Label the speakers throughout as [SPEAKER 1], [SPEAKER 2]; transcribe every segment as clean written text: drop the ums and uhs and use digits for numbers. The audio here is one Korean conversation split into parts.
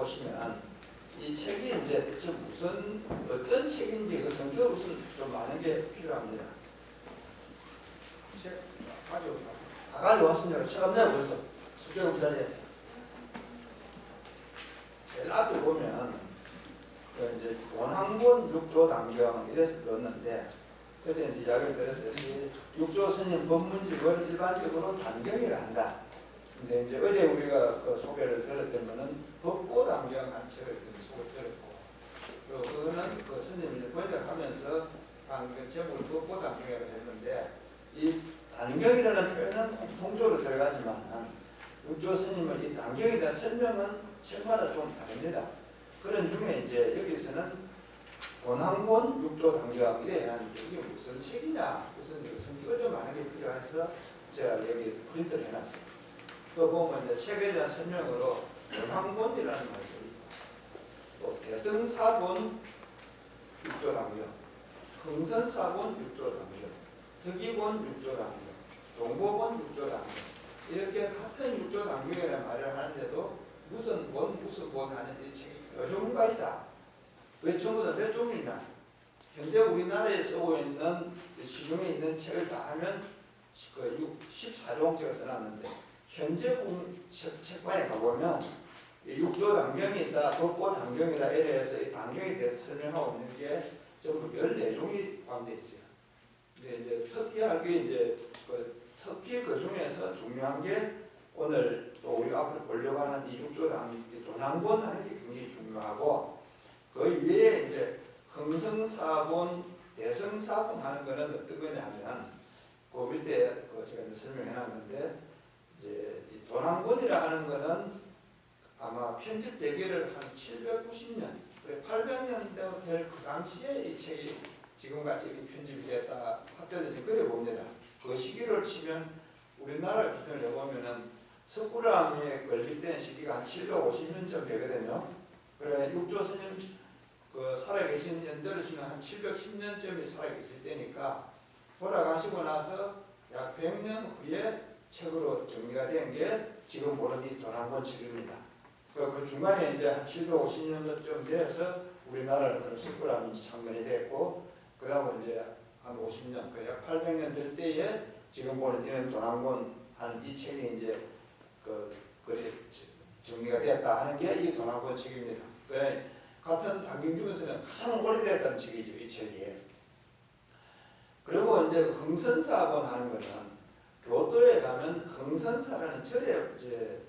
[SPEAKER 1] 보시면 이 책이 이제 대체 무슨 어떤 책인지 그 성격 우선 좀 많은 게 필요합니다. 책 다 가져왔습니다. 책 없네요. 벌써 수개월 자리에 제일 앞에 보면 그 이제 돈한권 6조 당경 이래서 넣었는데 그래서 이제 이야기를 드렸듯이 6조 스님 법문집을 일반적으로 단경이라 한다. 근데 이제 어제 우리가 그 소개를 들었던 거는 법보 단경하는 책을 소개를 들었고, 그거는 그 스님이 번역하면서 단경 제목을 법보 단경이라고 했는데, 이 단경이라는 표현은 공통적으로 들어가지만 6조 스님은 이 단경에 대한 설명은 책마다 좀 다릅니다. 그런 중에 이제 여기서는 돈한권 6조 단경 이래 해놨는데 이게 무슨 책이냐, 무슨 성격을 좀 아는 게 필요해서 제가 여기 프린트를 해놨어요. 또 보면 이제 책에 대한 설명으로 돈한권이라는 말도 있고, 또 대승사권 6조 단경, 흥선사권 6조 단경, 득이권 6조 단경, 종보권 6조 단경, 이렇게 같은 6조 단경이라는 말을 하는데도 무슨 권 무슨 권 하는 이 책이 여러 종류가 있다. 왜 전부 다 몇 종류냐? 현재 우리나라에 쓰고 있는 시중에 있는 책을 다 하면 그 14종째가 써놨는데, 현재 책방에 가보면 6조 단경이 있다, 법보 단경이다 이래 해서 이 단경에 대해서 설명하고 있는 게 전부 14종이 포함되어 있어요. 근데 이제 특히할 게 이제 특히 그 중에서 중요한 게 오늘 또 우리가 앞으로 보려고 하는 이 6조 돈한권 하는 게 굉장히 중요하고, 그 위에 이제 흥성사본, 대성사본 하는 거는 어떤 거냐면 그 밑에 제가 설명해 놓은 건데, 이제 이 돈한권이라 하는 거는 아마 편집되기를 한 790년, 800년 될 그 당시에 이 책이 지금같이 이렇게 편집이 됐다 하더니 그래 봅니다. 그 시기를 치면 우리나라 기준을 해보면은 석굴암에 건립된 시기가 한 750년쯤 되거든요. 그래 6조 스님 그 살아계신 연대를 치면 한 710년쯤이 살아계실 때니까 돌아가시고 나서 약 100년 후에 책으로 정리가 된 게 지금 보는 이 돈한권 책입니다. 그 중간에 이제 한 750년쯤 돼서 우리나라는 그런 석굴암이 창건이 됐고, 그 다음에 이제 한 50년, 약 800년 될 때에 지금 보는 이런 돈한권 하는 이 책이 이제 그래 정리가 되었다 하는 게 이 돈한권 책입니다. 같은 단경 중에서는 가장 오래됐다는 책이죠, 이 책이. 그리고 이제 흥선사본 하는 거는 교도에 가면 흥선사라는 절에 이제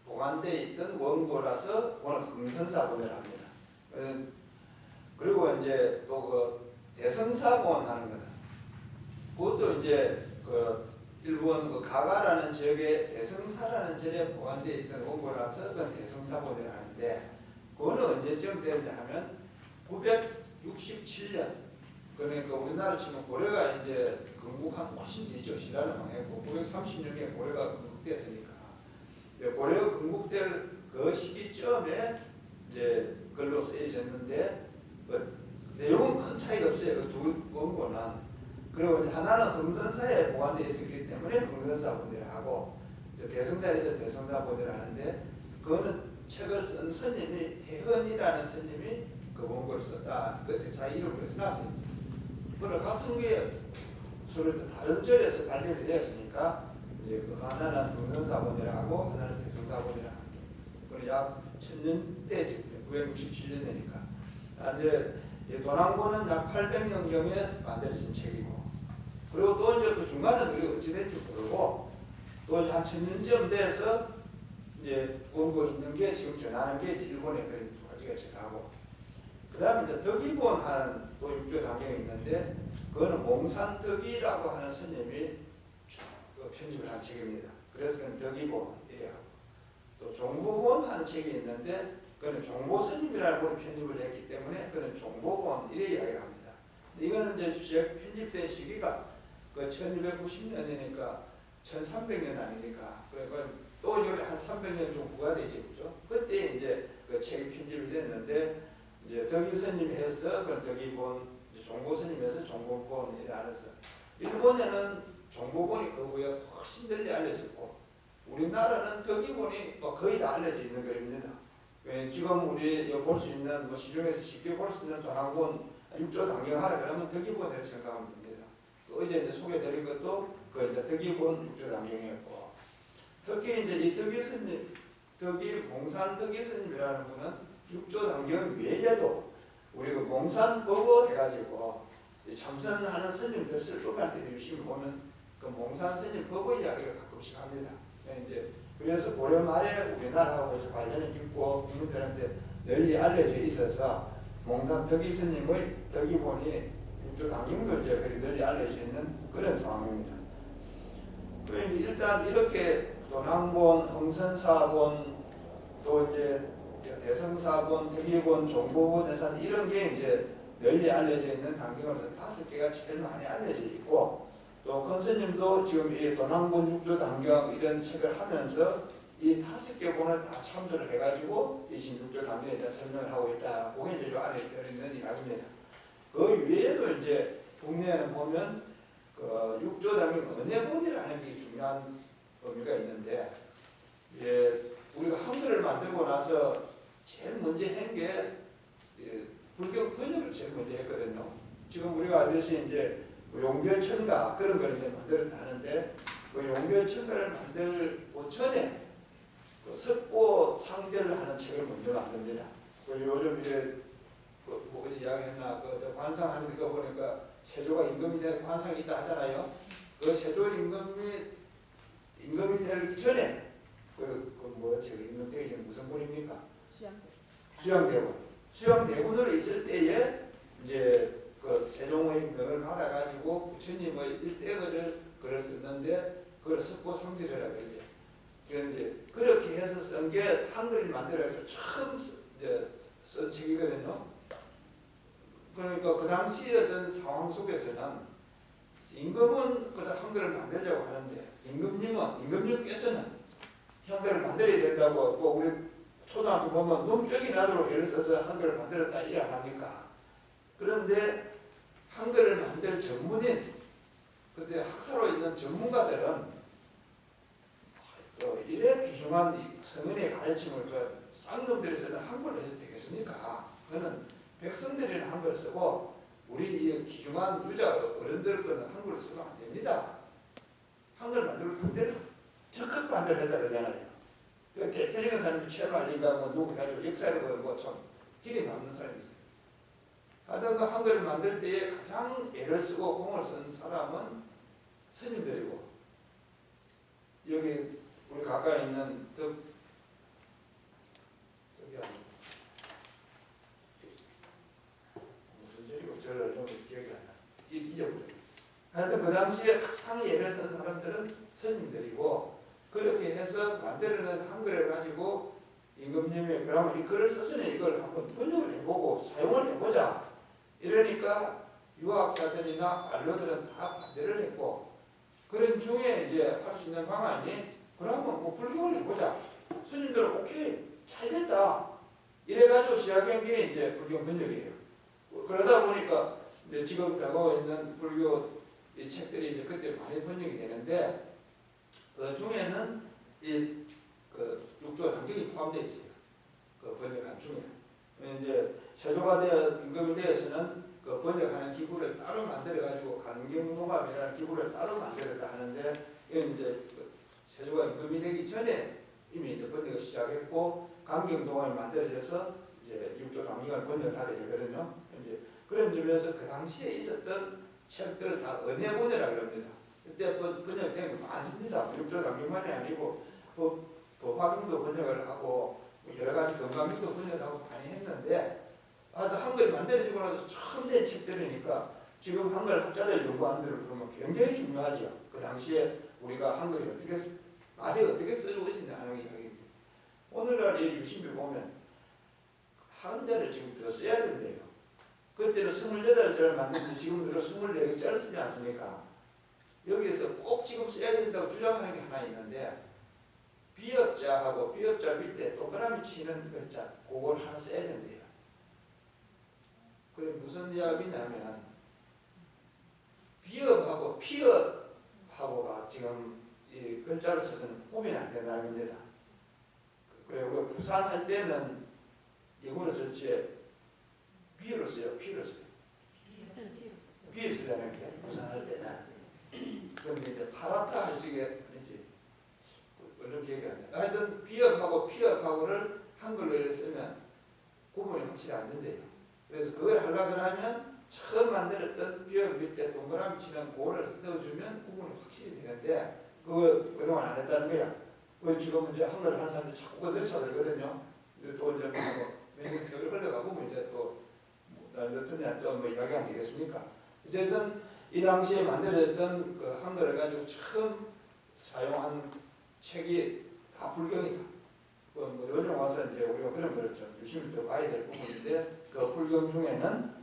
[SPEAKER 1] 보관되어 있던 원고라서 그거는 흥선사본이라고 합니다. 그리고 이제 또 그 대성사본 하는 거는 그것도 이제 그 일본 그 가가라는 지역에 대성사라는 절에 보관되어 있던 원고라서 그건 대성사본이라고 하는데, 그거는 언제쯤 되느냐 하면 967년, 그러니까 우리나라 치면 고려가 이제 건국한 훨씬 뒤죠. 신라는 망했고 930년에 고려가 건국됐으니까 고려 건국될 그 시기쯤에 이제 글로 쓰여졌는데 내용은 큰 차이가 없어요. 그 두 원고는. 그리고 이제 하나는 흥선사에 보관되어 있었기 때문에 흥선사본이라 하고, 대성사에서 대성사본이라 하는데, 그거는 책을 쓴 스님이 해헌이라는 스님이 그 원고를 썼다. 그 자기 이름으로 써놨습니다. 그걸 같은 게 서로 다른 절에서 발견이 되었으니까 이제 그 하나는 흥선사본이라 하고 하나는 대성사본이라 하는 거예요. 약 1000년대죠. 967년이니까. 이제 돈한권은 약 800년경에 만들어진 책이고, 그리고 또 이제 그 중간에 우리가 어찌됐지 모르고 또 이제 한 1000년쯤 돼서 이제 원고 있는 게 지금 전하는 게 일본에 그렇게 두 가지가 전하고, 그 다음에 이제 덕이본 하는 또 6조 단경이 있는데, 그거는 몽산덕이라고 하는 스님이 편집을 한 책입니다. 그래서 그건 덕이본 이래 하고, 또 종보본 하는 책이 있는데 그거는 종보 스님이라는 분이 편집을 했기 때문에 그거는 종보본 이래 이야기를 합니다. 이거는 이제 편집된 시기가 그 1290년이니까 1300년 아니니까, 그러니까 또 이제 한 300년 좀 부과되지, 그죠? 그때 이제 그 책이 편집이 됐는데, 이제 덕이 스님이 해서 그 덕이본, 종보 스님이 해서 종보본이라 하면서, 일본에는 종보본이 그 후에 훨씬 널리 알려졌고, 우리나라는 덕이본이 뭐 거의 다 알려져 있는 글입니다. 지금 우리 볼 수 있는 뭐 시중에서 쉽게 볼 수 있는 도난권 6조 단경하라 그러면 덕기본을 생각하면 됩니다. 어제 이제 소개드린 것도 그 이제 덕기본 6조 단경이었고, 특히 이제 이 덕기스님, 몽산 덕기스님이라는 분은 6조 단경 외에도 우리 그 몽산법어 해가지고 참선하는 스님들 쓸법할 때 유심히 보면 그 몽산 스님 법어 이야기를 가끔씩 합니다. 이제 그래서 고려 말에 우리나라하고 관련이 깊고 국민들한테 널리 알려져 있어서 몽산 덕기스님의 덕기본이 6조 단경도 이제 그리 널리 알려져 있는 그런 상황입니다. 그러니까 일단 이렇게 도난본, 흥선사본, 또 이제 대성사본, 덕기본, 종보본, 해산 이런 게 이제 널리 알려져 있는 단경으로서 5개가 제일 많이 알려져 있고, 또 큰 스님도 지금 이 도난본 6조 단경 이런 책을 하면서 이 5개 본을 다 참조를 해가지고 이 지금 6조 단경에 대해 설명을 하고 있다. 그게 이제 요 안에 들어있는 이야기입니다. 그 외에도 이제 국내에는 보면 그 6조 단경 은혜본이라는 게 중요한 의미가 있는데, 예, 우리가 한글을 만들고 나서 제일 먼저 한 게 불교 번역을 제일 먼저 했거든요. 지금 우리가 알듯이 이제 용별천가 그런 걸 이제 만들었다 하는데, 그 용별천가를 만들고 전에 그 석고 상제를 하는 책을 먼저 만듭니다. 그 요즘 이제 뭐 어제 이야기했나 그 관상하는 거 보니까 세조가 임금이 된 관상이 있다 하잖아요. 그 세조 임금이 되기 전에 뭐지 임금 되기 전에 무슨 본입니까? 수양대군. 수양대군으로 있을 때에 이제 그 세종의 명을 받아가지고 부처님의 일대어를 글을 썼는데 그걸 석고상제라고 그러죠. 그런데 그렇게 해서 쓴 게 한글을 만들어가지고 처음 쓴 책이거든요. 그러니까 그 당시 어떤 상황 속에서는 임금은 그 한글을 만들려고 하는데 임금님께서는 한글을 만들어야 된다고, 또 우리 초등학교 보면 눈병이 나도록 애를 써서 한글을 만들었다 이래 안 합니까? 그런데 한글을 만들 전문인, 그때 학사로 있는 전문가들은 이래 귀중한 성인의 가르침을 그 쌍놈들에서는 한글로 해서 되겠습니까? 그는 백성들이는 한글 쓰고 우리 이 귀중한 유자 어른들 거는 한글로 쓰면 안 됩니다. 한글 만들고 반대로 적극 반대를 했다 그러잖아요. 그 대표적인 사람이 최말린가 뭐 누구 해가지고 역사에도 뭐좀 길이 남는 사람이죠. 하여튼 그 한글을 만들 때에 가장 애를 쓰고 공을 쓴 사람은 스님들이고, 여기 우리 가까이 있는 저기 무슨 절이고 저를 좀 기억이 안 나. 잊어버려요. 하여튼 그 당시에 가장 애를 쓴 사람들은 스님들이고, 그렇게 해서 만들어낸 한글을 가지고 임금님이 그러면 이 글을 썼으니 이걸 한번 번역을 해보고 사용을 해보자. 이러니까 유학자들이나 관료들은 다 반대를 했고, 그런 중에 이제 할 수 있는 방안이 그러면 뭐 불교를 해보자. 스님들은 오케이 잘 됐다. 이래가지고 시작한 게 이제 불교 번역이에요. 그러다 보니까 이제 지금 나가고 있는 불교 이 책들이 이제 그때 많이 번역이 되는데, 그 중에는 이 그 6조 단경이 포함되어 있어요. 그 번역한 중에. 이제 세조가 임금이 되어서는 그 번역하는 기구를 따로 만들어가지고 간경농합이라는 기구를 따로 만들었다 하는데, 이건 이제 그 세조가 임금이 되기 전에 이미 이제 번역을 시작했고, 간경동합이 만들어져서 이제 6조 단경을 번역을 하게 되거든요. 이제 그런 점에서 그 당시에 있었던 책들을 다 은혜본이라고 합니다. 그때 번역된 거 많습니다. 6조 단경만이 아니고 법화경도 번역을 하고 여러 가지 건강경도 번역을 하고 많이 했는데, 한글이 만들어지고 나서 처음 된 책들이니까 지금 한글 학자들 연구하는 데를 보면 굉장히 중요하죠. 그 당시에 우리가 한글이 말이 어떻게 쓰고 있었냐 하는 이야기입니다. 오늘날 이 유심히 보면 한자를 지금 더 써야 된대요. 그때는 28자를 만드는데 지금 우리가 24자를 쓰지 않습니까? 여기에서 꼭 지금 써야 된다고 주장하는 게 하나 있는데, 비읍자하고 비읍자 밑에 동그라미 치는 글자 그걸 하나 써야 된대요. 그래 무슨 이야기냐면, 비읍하고 피읍하고가 지금 이 글자로 쳐서는 구분이 안 된다는 겁니다. 그래 우리가 부산할 때는 예고를 썼지 B를 써요. P를 써요. B 쓰잖아요. 부산할 때냐. 그런데 이제 팔았다 할 적에 아니지. 얼른 기억이 안 나. 하여튼 B역하고 P역하고를 한글로 이렇게 쓰면 구분이 확실히 안 된대요. 그래서 그걸 하려고 하면 처음 만들었던 B역 밑에 동그라미 치는 고를 넣어주면 구분이 확실히 되는데 그거 그동안 안 했다는 거야. 왜 지금 이제 한글 하는 사람들이 자꾸 그거 넣쳐들거든요. 또 이제 몇년 흘러가고 뭐 이제 또 넣더냐 또뭐 이야기가 되겠습니까? 어쨌든 이 당시에 만들어졌던 그 한글을 가지고 처음 사용한 책이 다 불경이다. 뭐 요즘 와서 이제 우리가 그런 걸 좀 유심히 더 봐야 될 부분인데 그 불경 중에는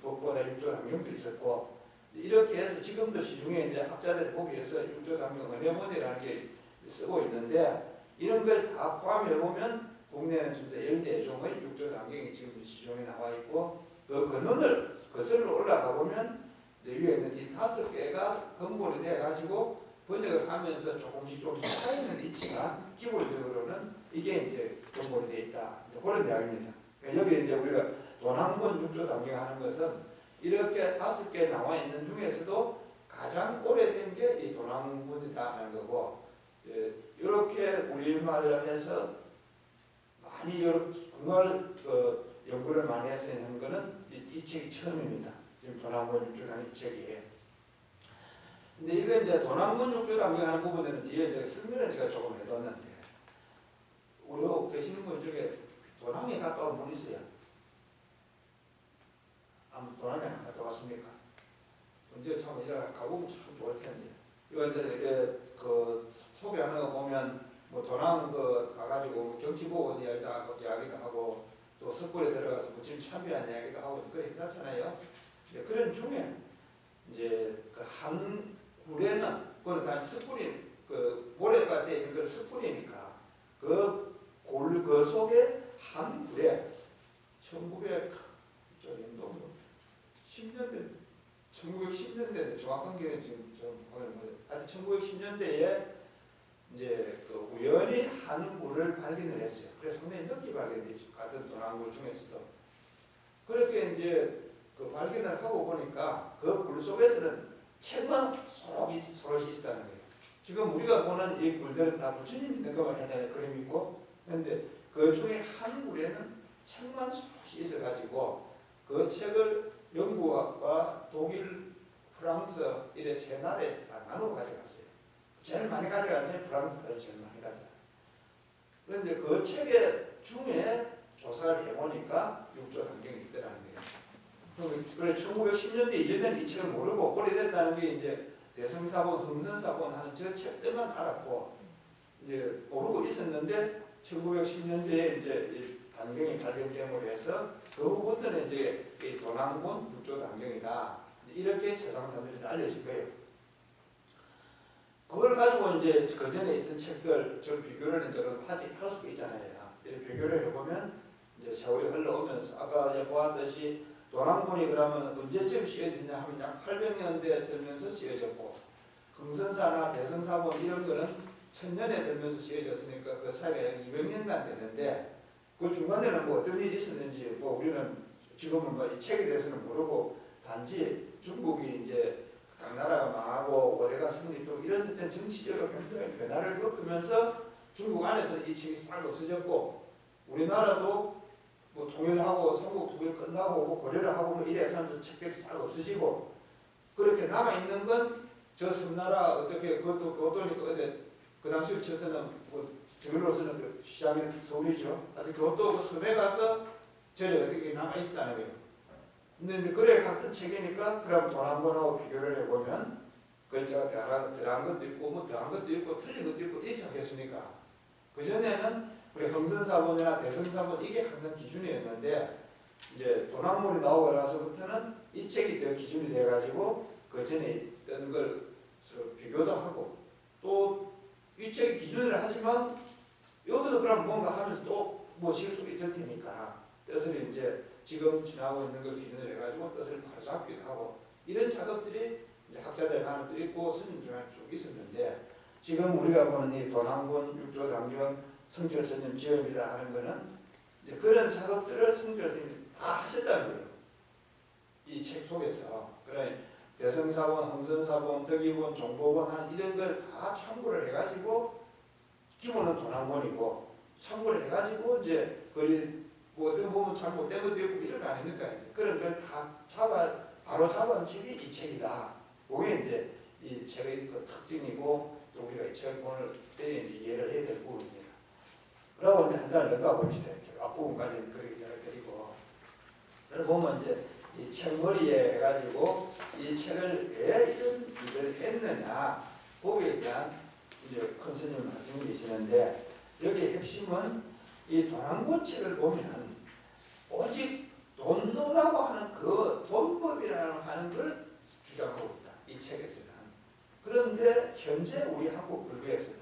[SPEAKER 1] 법보다 6조 당경도 있었고 이렇게 해서 지금도 시중에 이제 학자들이 보기에서 6조 당경 은혜문이라는 게 쓰고 있는데 이런 걸 다 포함해 보면 국내에는 지금 14종의 6조 당경이 지금 시중에 나와 있고 그 근원을 거슬러 올라가 보면 위에 있는 이 5개가 근본이 돼 가지고 번역을 하면서 조금씩 차이는 있지만 기본적으로는 이게 이제 근본이 돼 있다. 그런 이야기입니다. 여기 이제 우리가 돈한권 6조 당경하는 것은 이렇게 5개 나와 있는 중에서도 가장 오래된 게 이 돈한권이다 하는 거고 이렇게 우리말로 해서 많이 정말 연구를 많이 해서 있는 거는 이 책이 처음입니다. 지금 돈한권 6조 당경 이 책이에요. 근데 이거 이제 돈한권 6조 당경하는 부분에는 뒤에 이제 설명을 제가 조금 해뒀는데 우리 계시는 분 중에 도남에 갔다 온 분 있어요? 아무도 도남에 안 갔다 왔습니까? 언제 참 이래 가보면 참 좋을 텐데. 이거 이제 그 소개하는 거 보면 뭐 도남 그 가가지고 정치보건 이야기도 하고 또 섣불에 들어가서 무침 참여한 이야기도 하고 그래 했잖아요. 그런 중에 이제 그 한 굴에는 그건 다 숯불이 그 고래가 돼 있는 걸 숯불이니까 그 속에 한 굴에 1910년대 정확한 기회는 지금 좀 확인을 못해요. 하여튼 1910년대에 이제 그 우연히 한 굴을 발견을 했어요. 그래서 상당히 늦게 발견됐죠. 같은 도난굴 중에서도. 그렇게 이제 그 발견을 하고 보니까 그 굴 속에서는 책만 소록이 있었다는 거예요. 지금 우리가 보는 이 굴들은 다 부처님 있는 것만 하잖아요. 그림 있고. 그런데 그 중에 한 굴에는 책만 소록이 있어가지고 그 책을 영국과 독일, 프랑스 이래 세 나라에서 다 나누어 가져갔어요. 제일 많이 가져가서 프랑스를 제일 많이 가져가요. 그런데 그 책의 중에 조사를 해보니까 6조 당경이 있더라는 거예요. 그래 1910년대 이전에는 이 책을 모르고 오래됐다는 게 이제 대성사본, 흥선사본 하는 저 책들만 알았고 이제 모르고 있었는데 1910년대에 이제 이 당경이 발견됨으로 해서 그 후부터는 이제 이 도난권 6조 당경이다. 이렇게 세상 사람들이 알려진 거예요. 그걸 가지고 이제 그 전에 있던 책들 좀 비교를 이제 할 수가 있잖아요. 이렇게 비교를 해보면 이제 세월이 흘러오면서 아까 이제 보았듯이 도난권이 그러면 언제쯤 씌어지냐 하면 약 800년대에 들면서 씌어졌고 흥선사나 대성사본 이런 거는 1000년에 들면서 씌어졌으니까 그 사이가 약 200년간 되는데 그 중간에는 뭐 어떤 일이 있었는지 뭐 우리는 지금은 뭐 이 책에 대해서는 모르고 단지 중국이 이제 당나라가 망하고 고대가 성립되고 이런 어떤 정치적으로 굉장히 변화를 겪으면서 중국 안에서는 이 책이 싹 없어졌고 우리나라도 뭐 통일하고 삼국 통일 끝나고 뭐 고려를 하고 뭐 이래서 책들이 싹 없어지고 그렇게 남아있는 건 저 섬나라 어떻게 그것도 교토니까 근데 그 당시로 쳐서는 뭐 저기로서는 그 시장이 서울이죠. 하여튼 교토 그 섬에 가서 절에 어떻게 남아있었다는 거예요. 근데 그래 같은 책이니까 그럼 도난권하고 비교를 해보면 글자가 덜한 것도 있고 뭐 더한 것도 있고 틀린 것도 있고 이렇지 않겠습니까? 그전에는 우리 흥선사본이나 대성사본 이게 항상 기준이었는데 이제 도난문이 나오고 나서부터는 이 책이 더 기준이 돼가지고 그 전에 있던 걸 서로 비교도 하고 또 이 책이 기준을 하지만 여기도 그럼 뭔가 하면서 또 뭐 실수가 있을 테니까 뜻을 이제 지금 지나고 있는 걸 기준으로 해가지고 뜻을 바로잡기도 하고 이런 작업들이 이제 학자들 간에도 있고 스님들 간에도 쭉 있었는데 지금 우리가 보는 이 도난권 6조 당경 성철 스님 지음이다 하는 거는 이제 그런 작업들을 성철 선생님이 다 하셨다는 거예요. 이 책 속에서. 그래 대성사본, 흥선사본, 덕이본, 종보본 하는 이런 걸 다 참고를 해가지고 기본은 도난본이고 참고를 해가지고 이제 거리 뭐 어떻게 보면 잘못된 것도 있고 이런 거 아닙니까? 그런 걸 다 바로 잡은 책이 이 책이다. 그게 이제 이 책의 그 특징이고 또 우리가 이 책을 보는 때 이해를 해야 될 부분입니다. 그러고 이제 한 장을 넘어가 봅시다. 앞부분까지는 그렇게 이야기를 드리고. 그러고 보면 이제 이 책머리에 해가지고 이 책을 왜 이런 일을 했느냐, 거기에 대한 이제 큰 스님 말씀이 계시는데, 여기 핵심은 이 도난권 책을 보면 오직 돈노라고 하는 그 돈법이라고 하는 걸 주장하고 있다. 이 책에서는. 그런데 현재 우리 한국 불교에서는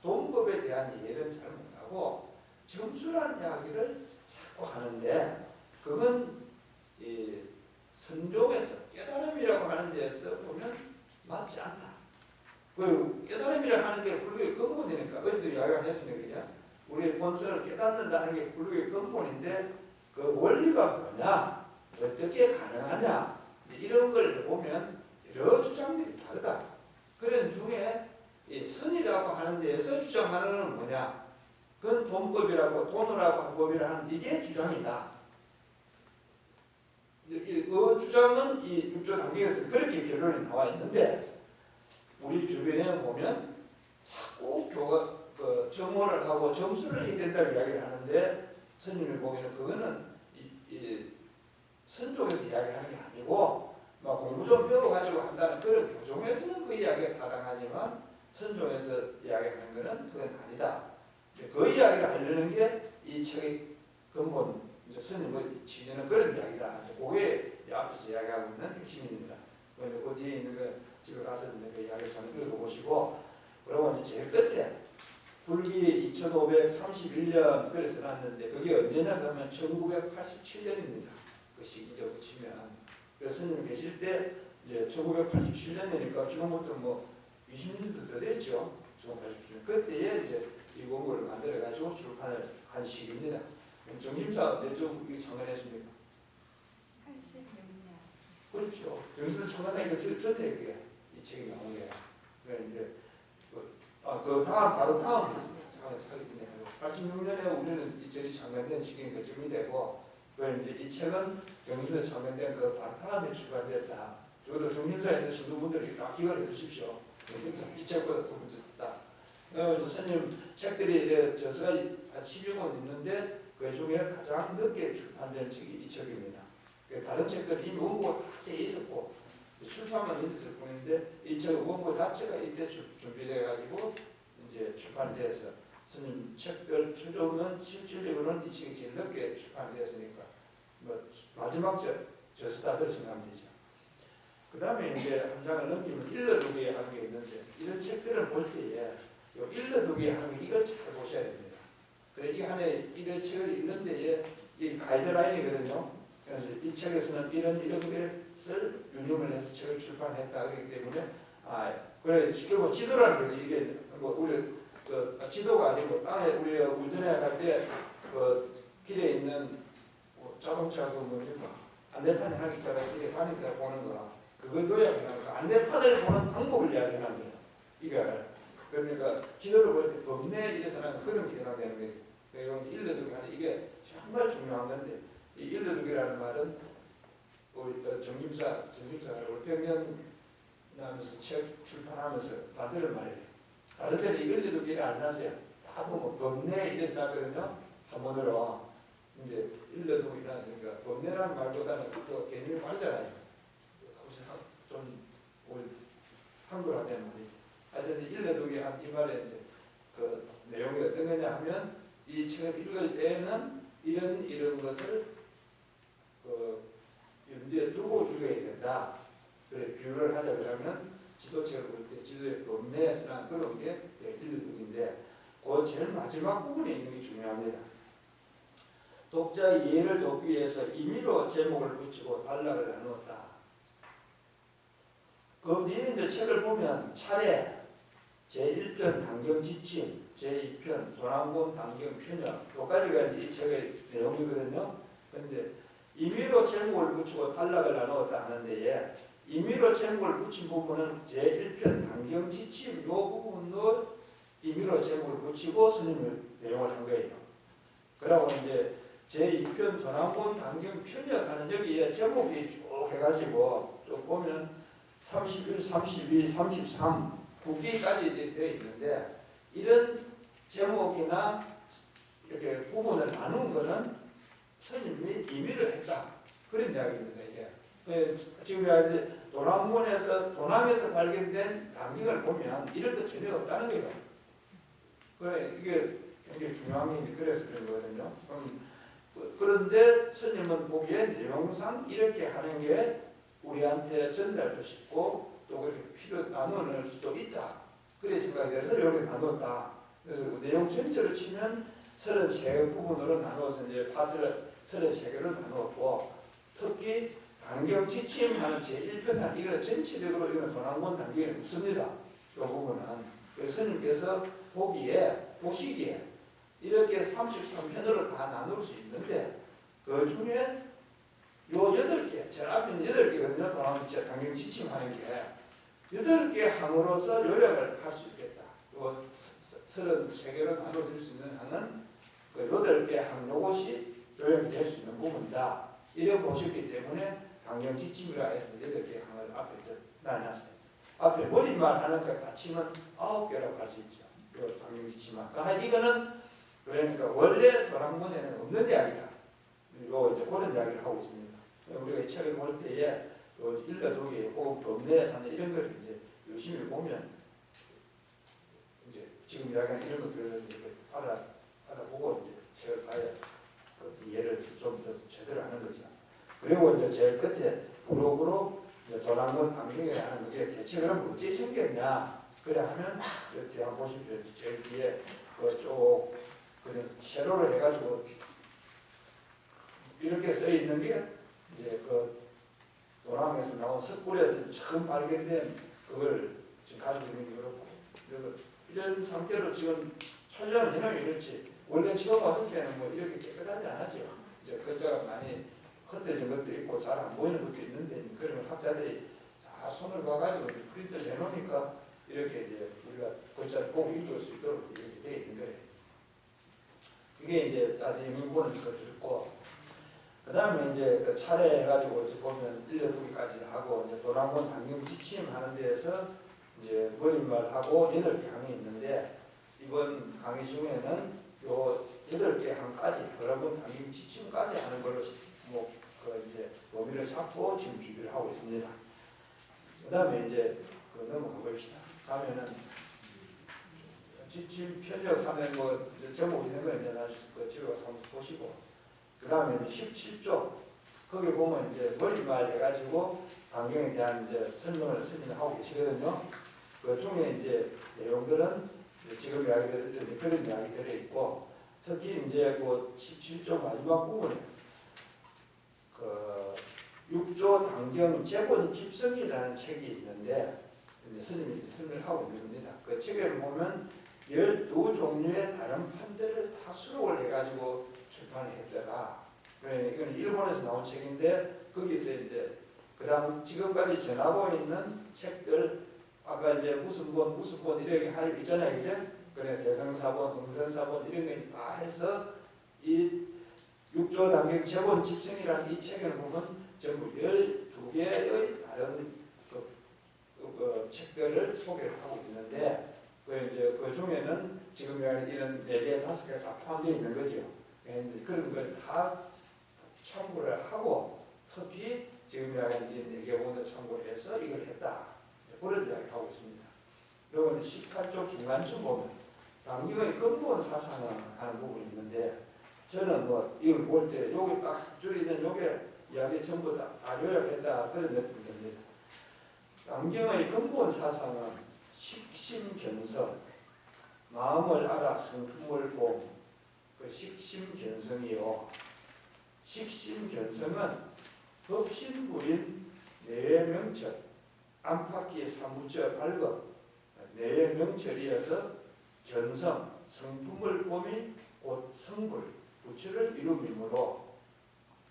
[SPEAKER 1] 돈법에 대한 이해를 잘 못하고 점수라는 이야기를 자꾸 하는데, 그건 이 선종에서 깨달음이라고 하는 데서 보면 맞지 않다. 그 깨달음이라고 하는 게 불교의 근본이니까. 어제도 이야기 안 했습니다. 그냥 우리의 본성을 깨닫는다는 게 불교의 근본인데 그 원리가 뭐냐, 어떻게 가능하냐, 이런 걸 해보면 여러 주장들이 다르다. 그런 중에 이 선이라고 하는 데에서 주장하는 건 뭐냐, 그건 돈법이라고, 돈으라고 한 법이라는 이게 주장이다. 그 주장은 이 육조 단계에서 그렇게 결론이 나와 있는데, 우리 주변에 보면 자꾸 정오를 하고 점수를 해야 된다고 이야기를 하는데, 스님이 보기에는 그거는 선쪽에서 이야기하는 게 아니고, 막 공부 좀 배워가지고 한다는 그런 교종에서는 그 이야기가 타당하지만 선종에서 이야기하는 것은 그건 아니다. 그 이야기를 하려는 게 이 책의 근본, 이제 스님의 취지는 그런 이야기다. 그게 앞에서 이야기하고 있는 핵심입니다. 그 뒤에 있는 거 집에 가서 있는 그 이야기를 잘 읽어보시고, 그리고 이제 제일 끝에 불기 2531년 그래서 놨는데, 그게 언제냐 그러면 1987년입니다. 그 시기적으로 치면. 그래서 스님 계실 때 이제 1987년이니까 지금부터 뭐 20년도 더 됐죠. 1987년. 그때에 이제 이 원고를 만들어가지고 출판을 한 시기입니다. 정심사 언제쯤 이게 창간했습니까? 86년. 그렇죠. 정심사 창간하니까 전에 이게 이 책이 나온 게. 그래 이제 그 다음 바로 다음 해입니다. 86년에 우리는 이 절이 창간된 시기인 것쯤이 되고, 그 이제 이 책은 정심사에 창간된 그 바로 다음에 출간됐다. 저도 정심사에 있는 신도분들이 다 기억을 해주십시오. 이 책보다 더 먼저 썼다. 스님 책들이 저서가 한 10여 권 있는데 그 중에 가장 늦게 출판된 책이 이 책입니다. 다른 책들은 이미 원고가 다 돼 있었고 출판만 있었을 뿐인데, 이 책 원고 자체가 이때 준비돼가지고 이제 출판돼서 스님 책들 추종은 실질적으로는 이 책이 제일 늦게 출판됐으니까 뭐 마지막 저서다 그렇게 생각하면 되죠. 그 다음에 이제 한 장을 넘기면 일러두기 하는 게 있는데, 이런 책들을 볼 때에 요 일러두기 하는 게 이걸 잘 보셔야 됩니다. 그래 이 한해 이런 책을 읽는 데에 이 가이드라인이거든요. 그래서 이 책에서는 이런 것을 유념을 해서 책을 출판했다 그렇기 때문에 그래 결국 지도라는 거지. 이게 뭐 우리 그 지도가 아니고 땅에 우리가 운전해 갈 때 그 길에 있는 뭐 자동차 그 뭡니까 안내판 하나 있잖아요. 길에 다니다 보는 거, 그걸 요약해놓은 거. 안내판을 보는 방법을 이야기하는 거예요. 이걸 그러니까 지도를 볼 때 법내 이래서는 그런 게 해당되는 거예요. 그래서 일러두기 하는 이게 정말 중요한 건데, 이 일러두기라는 말은 우리 정심사를 올백년 하면서 책 출판하면서 만드는 말이에요. 다른 데는 이 일러두기를 안 나세요. 다 보면 법내 이래서 나거든요. 한문으로. 이제 일러두기 나서니까 법내라는 말보다는 또 개념이 빠르잖아요. 좀 우리 한글화된 말이죠. 하여튼 일러두기 한 이 말에 이제 그 내용이 어떤 거냐 하면, 이 책을 읽을 때는 이런 것을 그 염두에 두고 읽어야 된다. 그래 비유를 하자 그러면 지도책을 볼 때 지도의 법내에서는 그런 게 일러두기인데, 그 제일 마지막 부분에 있는 게 중요합니다. 독자의 이해를 돕기 위해서 임의로 제목을 붙이고 단락을 나누었다. 그 뒤에 이제 책을 보면 차례 제1편 단경지침, 제2편 도남군 당경 편역 요까지가 이제 이 책의 내용이거든요. 그런데 임의로 제목을 붙이고 단락을 나누었다 하는데 임의로 제목을 붙인 부분은 제1편 당경 지침 요 부분도 임의로 제목을 붙이고 스님의 내용을 한 거예요. 그러고 이제 제2편 도남군 당경 편역하는 여기에 제목이 쭉 해가지고 쭉 보면 31, 32, 33, 9기까지 되어 있는데 이런 제목이나 이렇게 부분을 나눈 거는 스님이 임의를 했다. 그런 이야기입니다, 이게. 지금 이제 도남에서 발견된 당경을 보면 이런 거 전혀 없다는 거예요. 그래, 이게 굉장히 중요한 게 그래서 그런 거거든요. 그런데 스님은 보기에 내용상 이렇게 하는 게 우리한테 전달도 쉽고 또 그렇게 나누는 수도 있다. 그래 생각이 들어서 이렇게 나눴다. 그래서 내용 전체로 치면 33개 부분으로 나누어서 이제 파트를 33개로 나누었고 특히 당경 지침하는 제1편 이거는 전체적으로 이거는 도남군 당경이 없습니다. 이 부분은 그래서 스님께서 보시기에 이렇게 33편으로 다 나눌 수 있는데 그 중에 요 8개, 저 앞에 있는 8개거든요. 도남군 당경 지침하는 게 8개 항으로서 요약을 할 수 있겠다. 요 33개로 나눠질 수 있는 항은 그 8개 항 요것이 요약이 될 수 있는 부분이다. 이래 보셨기 때문에 당경 지침이라 해서 8개 항을 앞에 나눠놨어요. 앞에 머리말 하는 것 다 치면 9개라고 할 수 있죠. 요 당경 지침만. 이거는 그러니까 원래 도남군에는 없는 이야기다. 요 이제 그런 이야기를 하고 있습니다. 우리가 이 책을 볼 때에 또 일러두기, 법내에 사는 이런 걸 이제 열심히 보면 이제 지금 이야기하는 이런 것들을 알아보고 이제 책을 봐야 그 이해를 좀 더 제대로 하는 거죠. 그리고 이제 제일 끝에 부록으로 도남군 당경에 하는 그게 대체 그럼 어찌 생겼냐? 그래 하면 이제 한번 보십시오. 제일 뒤에 그쪽 그냥 세로로 해가지고 이렇게 써 있는 게 이제 그 도남에서 나온 석굴에서 처음 발견된 그걸 지금 가지고 있는 게 그렇고 그리고 이런 상태로 지금 촬영을 해놓으면 이렇지 원래 처음 왔을 때는 뭐 이렇게 깨끗하지 않았죠. 이제 글자가 많이 흩어진 것도 있고 잘 안 보이는 것도 있는데 그러면 학자들이 다 손을 봐가지고 프린트를 해놓으니까 이렇게 이제 우리가 글자를 꼭 읽을 수 있도록 이렇게 되어 있는 거예요. 이게 이제 아주 영인본을 들었고 그 다음에 이제 그 차례 해가지고 이제 보면 1려2기까지 하고 이제 도남군 당경 지침하는 데에서 이제 머릿말하고 8개 항이 있는데 이번 강의 중에는 요 8개 항까지 도남군 당경 지침까지 하는 걸로 그 이제 범위를 잡고 지금 준비를 하고 있습니다. 그 다음에 이제 그 넘어가 봅시다. 가면은 지침 편력 사면 뭐 제목 있는 거 이제 그 집에 가서 한번 보시고 그 다음에 이제 17조 거기 보면 이제 머릿말 해가지고 당경에 대한 이제 설명을 스님이 하고 계시거든요. 그 중에 이제 내용들은 지금 이야기 드렸던 그런 이야기 들어 있고 특히 이제 그 17조 마지막 부분에 그 6조 당경 제본 집성이라는 책이 있는데 이제 스님이 이제 설명을 하고 있는 겁니다. 그 책을 보면 12종류의 다른 판들을 다 수록을 해가지고 출판을 했더라. 그래, 이건 일본에서 나온 책인데 거기서 이제 그다음 지금까지 전하고 있는 책들 아까 이제 무슨 본 이렇게 하여 있잖아요, 그죠? 그래 대성사본, 응선사본 이런 거 다 해서 이 6조 당경 제본 집성이라는 이 책을 보면 전부 12개의 다른 그 책들을 소개를 하고 있는데 그 이제 그 중에는 지금 이런 4개, 5개 다 포함되어 있는 거죠. 그런 걸 다 참고를 하고 특히 지금 이야기하는 이 4개 부분을 참고를 해서 이걸 했다. 그런 이야기를 하고 있습니다. 그리고 18쪽 중간쯤 보면 당경의 근본 사상을 하는 부분이 있는데 저는 뭐 이걸 볼 때 여기 딱 줄이는 요게 이야기 전부 다 요약했다 그런 느낌이 듭니다. 당경의 근본 사상은 식심견성, 마음을 알아 성품을 봄, 그 식심견성이요. 식심견성은 법신불인 내외명철, 안팎이 사무처 밝음, 내외명철이어서 견성, 성품을 봄이 곧 성불, 부처를 이루미므로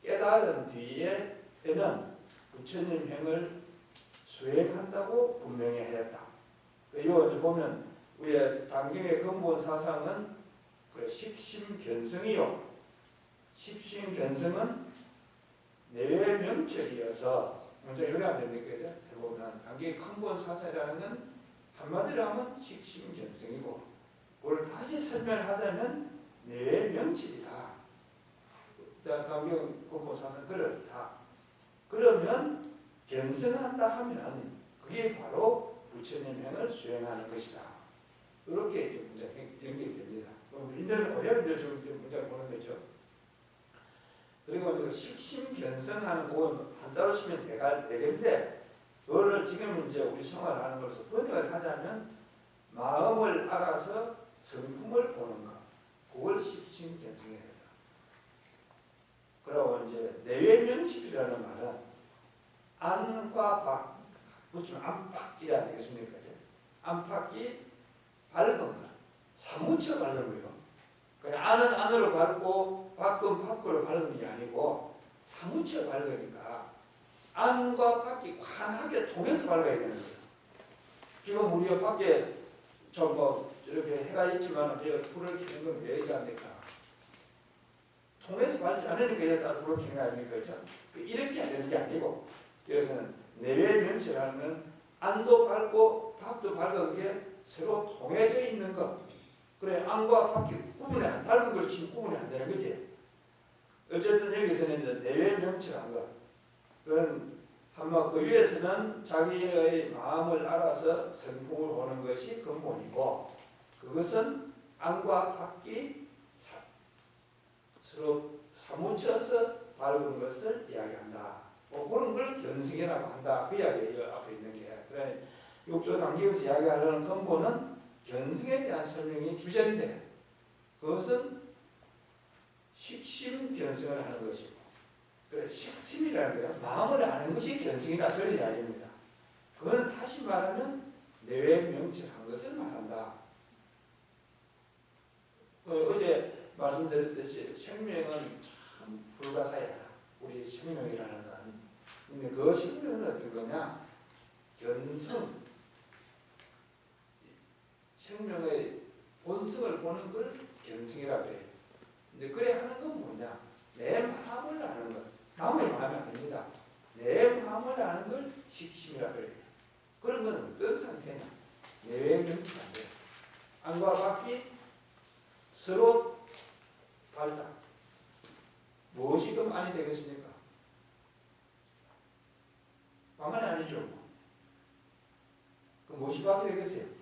[SPEAKER 1] 깨달은 뒤에는 부처님 행을 수행한다고 분명히 하였다. 이거 이제 보면 위에 단경의 근본 사상은 식심견성이요. 식심견성은 내외 명철이어서 먼저 이래 안 됩니까? 해보면 단경의 근본 사상이라는 건 한마디로 하면 식심견성이고, 그걸 다시 설명하자면 내외 명철이다. 단경 근본 사상 그렇다. 그러면 견성한다 하면 그게 바로 부처님 행을 수행하는 것이다. 이렇게 문제 연결됩니다. 인터넷 그대로 좀 문제를 보는 거죠. 그리고 식심견성하는 그 한자로 쓰면 되겠는데, 그거를 지금 이제 우리 생활하는 것으로 번역을 하자면 마음을 알아서 성품을 보는 것, 그걸 식심견성이 된다. 그리고 이제 내외명실이라는 말은 안과 박, 붙이면 안팎이라 되겠습니까? 안팎이 밝은 것, 사무쳐 밝은 거예요. 그냥 안은 안으로 밝고 밖은 밖으로 밝은 게 아니고 사무쳐 밝으니까 안과 밖이 환하게 통해서 밝아야 되는 거예요. 지금 우리가 밖에 저렇게 해가 있지만 불을 켜는 건 왜이지 않습니까? 통해서 밝지 않으니까 여기다 불을 켜는 거 아닙니까? 이렇게 하는 게 아니고, 그래서는 내외 명체라는 건 안도 밝고 밖도 밝은 게 서로 통해져 있는 것. 그래, 안과 밖이 밝은 걸 치면 구분이 안 되는 거지. 어쨌든 여기서는 이제 내외 명체라는 것. 그건 한마 그 위에서는 자기의 마음을 알아서 성품을 보는 것이 근본이고, 그것은 안과 밖이 서로 사무쳐서 밝은 것을 이야기한다. 그런 걸 견성이라고 한다. 그 이야기예요. 앞에 있는 게. 그래, 육조 단계에서 이야기하려는 근본은 견성에 대한 설명이 주제인데, 그것은 식심 견성을 하는 것이고, 그래, 식심이라는 거야. 마음을 아는 것이 견성이다. 그런 이야기입니다. 그거는 다시 말하면 내외 명철한 것을 말한다. 어제 말씀드렸듯이 생명은 참 불가사의하다. 우리 생명이라는 건. 근데 그 생명은 어떤 거냐? 견성. 생명의 본성을 보는 걸 견성이라고 해요. 근데 그래 하는 건 뭐냐? 내 마음을 아는 것. 남의 마음이 아닙니다. 내 마음을 아는 걸 식심이라고 그래요. 그런 건 어떤 상태냐? 내외 명치가 안 돼요. 안과 밖이 서로 밝다. 무엇이 그럼 안이 되겠습니까? 방안이 아니죠. 그럼 무엇이 밖이 되겠어요?